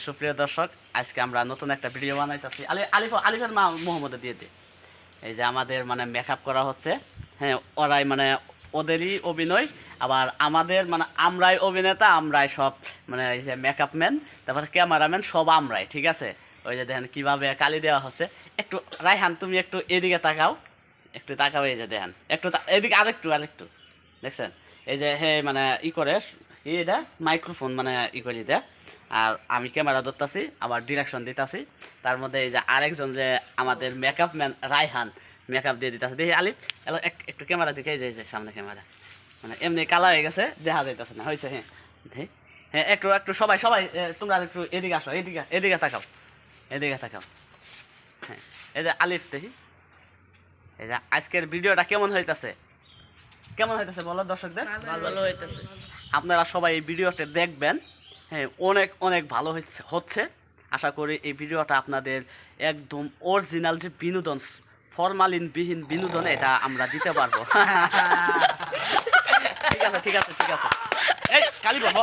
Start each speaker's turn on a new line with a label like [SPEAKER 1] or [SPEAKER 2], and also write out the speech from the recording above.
[SPEAKER 1] সুপ্রিয় দর্শক, আজকে আমরা নতুন একটা ভিডিও বানাইতেছি। আলিফের মা মোহাম্মদে দিয়ে দে। এই যে আমাদের মানে মেকআপ করা হচ্ছে, হ্যাঁ, ওরাই মানে ওদেরই অভিনয়, আবার আমাদের মানে আমরাই অভিনেতা, আমরাই সব মানে এই যে মেকআপ ম্যান, তারপরে ক্যামেরাম্যান সব আমরাই, ঠিক আছে। ওই যে দেখেন কীভাবে কালি দেওয়া হচ্ছে। একটু রায়হান তুমি একটু এদিকে তাকাও, একটু তাকাও, এই যে দেখেন একটু এদিকে আরেকটু দেখছেন। এই যে হে মানে ই করে এটা মাইক্রোফোন মানে ই করে দেয়, আর আমি ক্যামেরা ধরতেছি, আবার ডিরেকশন দিতেছি। তার মধ্যে এই যে আরেকজন যে আমাদের মেকআপ ম্যান রায়হান মেকআপ দিয়ে দিতেছে। দেখি আলিফ একটু ক্যামেরা দিকে, এই যে সামনে ক্যামেরা মানে এমনি কালার হয়ে গেছে, দেখা যাইতেছে না, হয়েছে। হ্যাঁ হ্যাঁ, একটু সবাই তোমরা একটু এদিকে আসো, এদিকে তাকাও, এদিকে তাকাও। হ্যাঁ, এই যে আলিফ দেখি, এই যে আজকের ভিডিওটা কেমন হইতেছে বলো দর্শকদের।
[SPEAKER 2] ভালো হইতেছে।
[SPEAKER 1] আপনারা সবাই এই ভিডিওটা দেখবেন, হ্যাঁ, অনেক অনেক ভালো হচ্ছে। আশা করি এই ভিডিওটা আপনাদের একদম অরিজিনাল যে বিনোদন, ফরমালিনবিহীন বিনোদন, এটা আমরা দিতে পারবো। ঠিক আছে। এই কালি বাবা।